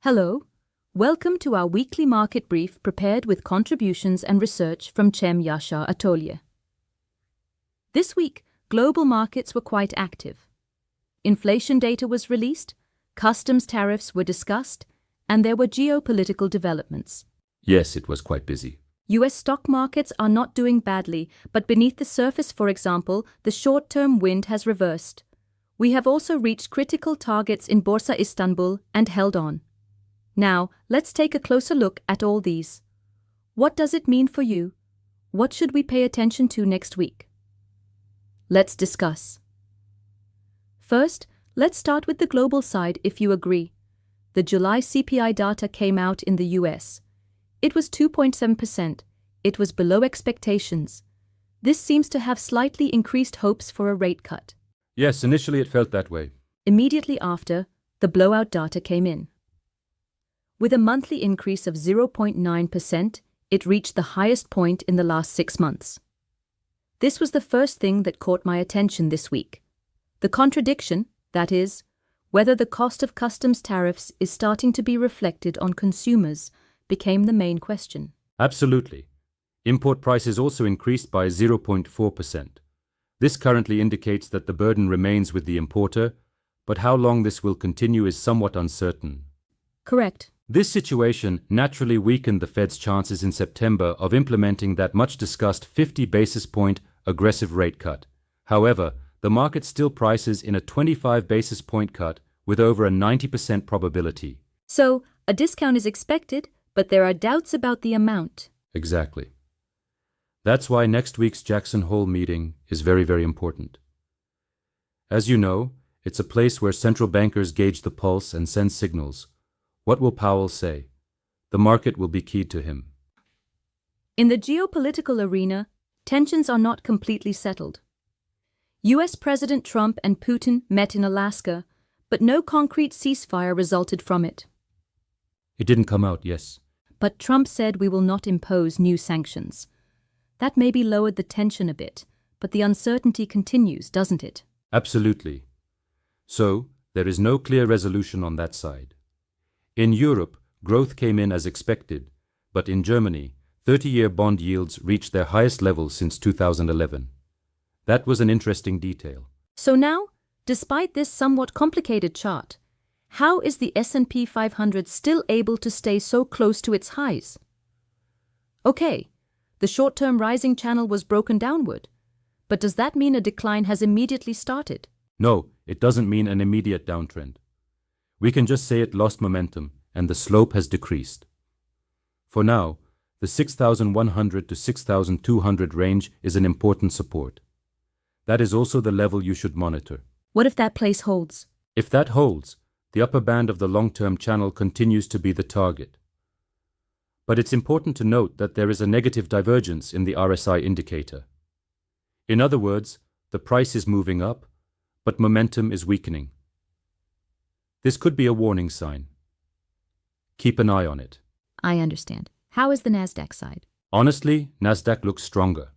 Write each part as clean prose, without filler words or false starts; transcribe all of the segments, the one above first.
Hello, welcome to our weekly market brief prepared with contributions and research from Yasar Atolye. This week, global markets were quite active. Inflation data was released, customs tariffs were discussed, and there were geopolitical developments. Yes, it was quite busy. US stock markets are not doing badly, but beneath the surface, for example, the short-term wind has reversed. We have also reached critical targets in Borsa Istanbul and held on. Now, let's take a closer look at all these. What does it mean for you? What should we pay attention to next week? Let's discuss. First, let's start with the global side if you agree. The July CPI data came out in the US. It was 2.7%. It was below expectations. This seems to have slightly increased hopes for a rate cut. Yes, initially it felt that way. Immediately after, the blowout data came in. With a monthly increase of 0.9%, it reached the highest point in the last 6 months. This was the first thing that caught my attention this week. The contradiction, that is, whether the cost of customs tariffs is starting to be reflected on consumers, became the main question. Absolutely. Import prices also increased by 0.4%. This currently indicates that the burden remains with the importer, but how long this will continue is somewhat uncertain. Correct. This situation naturally weakened the Fed's chances in September of implementing that much-discussed 50 basis point aggressive rate cut. However, the market still prices in a 25 basis point cut with over a 90% probability. So, a discount is expected, but there are doubts about the amount. Exactly. That's why next week's Jackson Hole meeting is very, very important. As you know, it's a place where central bankers gauge the pulse and send signals. What will Powell say? The market will be keyed to him. In the geopolitical arena, tensions are not completely settled. US President Trump and Putin met in Alaska, but no concrete ceasefire resulted from it. It didn't come out, yes. But Trump said we will not impose new sanctions. That maybe lowered the tension a bit, but the uncertainty continues, doesn't it? Absolutely. So, there is no clear resolution on that side. In Europe, growth came in as expected, but in Germany, 30-year bond yields reached their highest level since 2011. That was an interesting detail. So now, despite this somewhat complicated chart, how is the S&P 500 still able to stay so close to its highs? Okay, the short-term rising channel was broken downward, but does that mean a decline has immediately started? No, it doesn't mean an immediate downtrend. We can just say it lost momentum and the slope has decreased. For now, the 6,100 to 6,200 range is an important support. That is also the level you should monitor. What if that place holds? If that holds, the upper band of the long-term channel continues to be the target. But it's important to note that there is a negative divergence in the RSI indicator. In other words, the price is moving up, but momentum is weakening. This could be a warning sign. Keep an eye on it. I understand. How is the Nasdaq side? Honestly, Nasdaq looks stronger.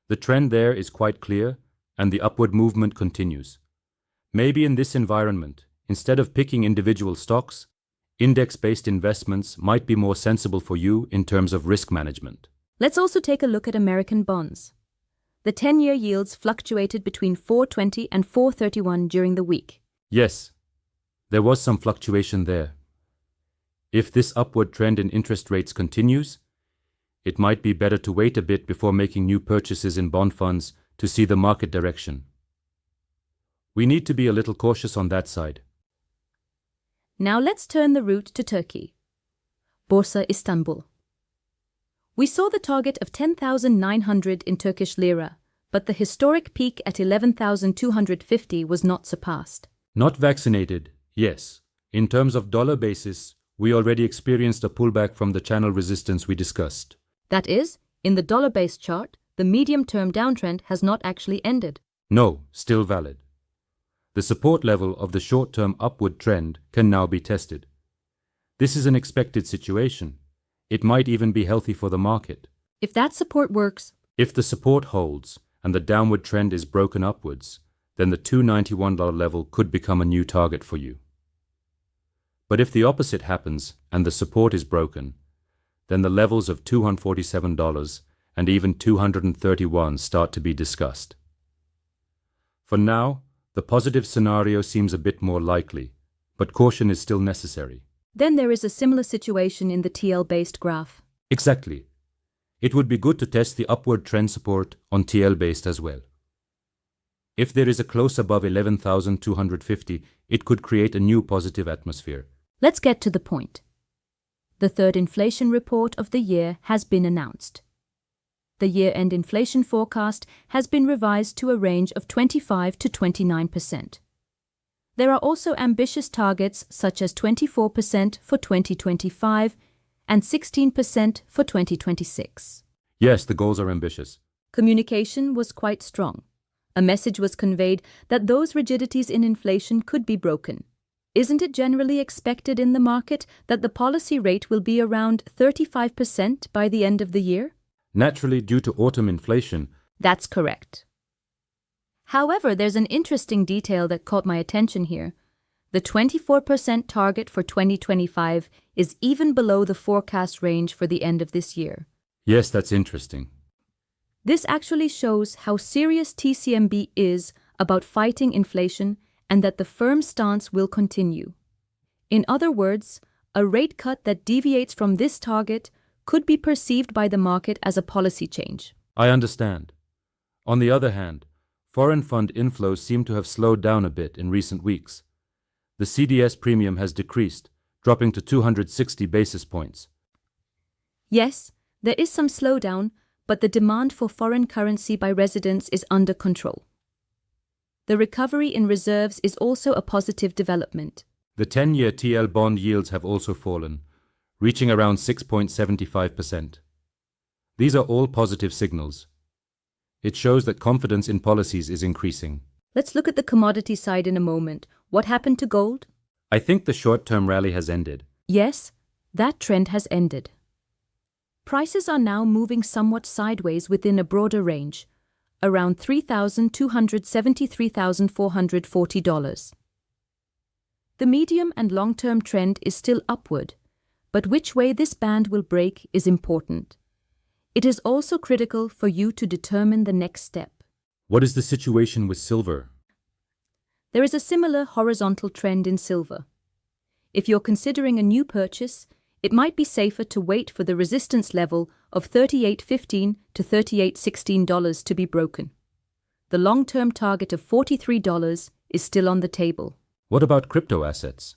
The trend there is quite clear, and the upward movement continues. Maybe in this environment, instead of picking individual stocks, index-based investments might be more sensible for you in terms of risk management. Let's also take a look at American bonds. The 10-year yields fluctuated between 4.20 and 4.31 during the week. Yes, there was some fluctuation there. If this upward trend in interest rates continues, it might be better to wait a bit before making new purchases in bond funds to see the market direction. We need to be a little cautious on that side. Now let's turn the route to Turkey. Borsa Istanbul. We saw the target of 10,900 in Turkish lira, but the historic peak at 11,250 was not surpassed. Not vaccinated, yes. In terms of dollar basis, we already experienced a pullback from the channel resistance we discussed. That is, in the dollar-based chart, the medium-term downtrend has not actually ended. No, still valid. The support level of the short-term upward trend can now be tested. This is an expected situation. It might even be healthy for the market. If that support works, if the support holds and the downward trend is broken upwards, then the $291 level could become a new target for you. But if the opposite happens and the support is broken, then the levels of $247 and even $231 start to be discussed. For now, the positive scenario seems a bit more likely, but caution is still necessary. Then there is a similar situation in the TL-based graph. Exactly. It would be good to test the upward trend support on TL-based as well. If there is a close above 11,250, it could create a new positive atmosphere. Let's get to the point. The third inflation report of the year has been announced. The year-end inflation forecast has been revised to a range of 25 to 29%. There are also ambitious targets such as 24% for 2025 and 16% for 2026. Yes, the goals are ambitious. Communication was quite strong. A message was conveyed that those rigidities in inflation could be broken. Isn't it generally expected in the market that the policy rate will be around 35% by the end of the year? Naturally, due to autumn inflation. That's correct. However, there's an interesting detail that caught my attention here. The 24% target for 2025 is even below the forecast range for the end of this year. Yes, that's interesting. This actually shows how serious TCMB is about fighting inflation and that the firm's stance will continue. In other words, a rate cut that deviates from this target could be perceived by the market as a policy change. I understand. On the other hand, foreign fund inflows seem to have slowed down a bit in recent weeks. The CDS premium has decreased, dropping to 260 basis points. Yes, there is some slowdown, but the demand for foreign currency by residents is under control. The recovery in reserves is also a positive development. The 10-year TL bond yields have also fallen, reaching around 6.75%. These are all positive signals. It shows that confidence in policies is increasing. Let's look at the commodity side in a moment. What happened to gold? I think the short-term rally has ended. Yes, that trend has ended. Prices are now moving somewhat sideways within a broader range, around $3,273,440. The medium and long-term trend is still upward, but which way this band will break is important. It is also critical for you to determine the next step. What is the situation with silver? There is a similar horizontal trend in silver. If you're considering a new purchase, it might be safer to wait for the resistance level of $38.15 to $38.16 to be broken. The long-term target of $43 is still on the table. What about crypto assets?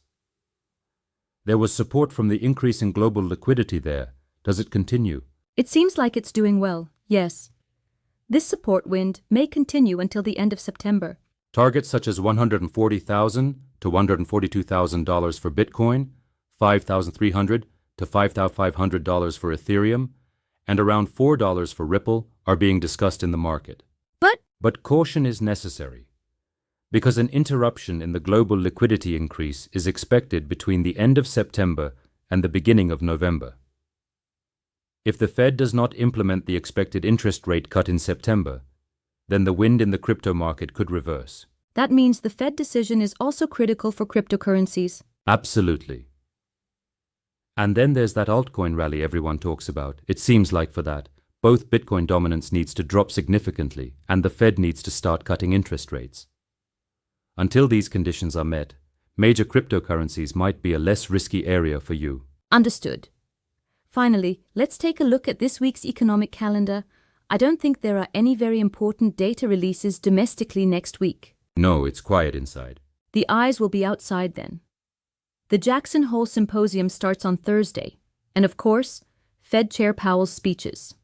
There was support from the increase in global liquidity there. Does it continue? It seems like it's doing well, yes. This support wind may continue until the end of September. Targets such as $140,000 to $142,000 for Bitcoin, $5,300 to $5,500 for Ethereum, and around $4 for Ripple are being discussed in the market. But caution is necessary, because an interruption in the global liquidity increase is expected between the end of September and the beginning of November. If the Fed does not implement the expected interest rate cut in September, then the wind in the crypto market could reverse. That means the Fed decision is also critical for cryptocurrencies. Absolutely. And then there's that altcoin rally everyone talks about. It seems like for that, both Bitcoin dominance needs to drop significantly and the Fed needs to start cutting interest rates. Until these conditions are met, major cryptocurrencies might be a less risky area for you. Understood. Finally, let's take a look at this week's economic calendar. I don't think there are any very important data releases domestically next week. No, it's quiet inside. The eyes will be outside then. The Jackson Hole Symposium starts on Thursday, and of course, Fed Chair Powell's speeches.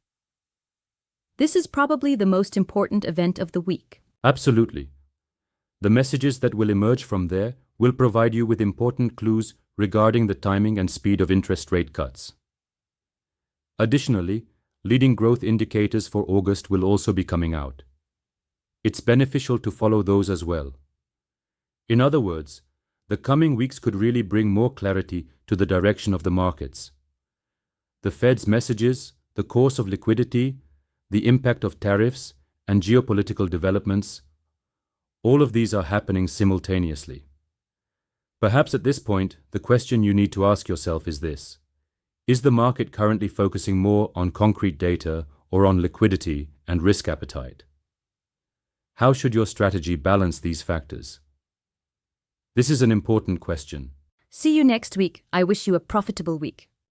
This is probably the most important event of the week. Absolutely. The messages that will emerge from there will provide you with important clues regarding the timing and speed of interest rate cuts. Additionally, leading growth indicators for August will also be coming out. It's beneficial to follow those as well. In other words, the coming weeks could really bring more clarity to the direction of the markets. The Fed's messages, the course of liquidity, the impact of tariffs, and geopolitical developments, all of these are happening simultaneously. Perhaps at this point, the question you need to ask yourself is this: is the market currently focusing more on concrete data or on liquidity and risk appetite? How should your strategy balance these factors? This is an important question. See you next week. I wish you a profitable week.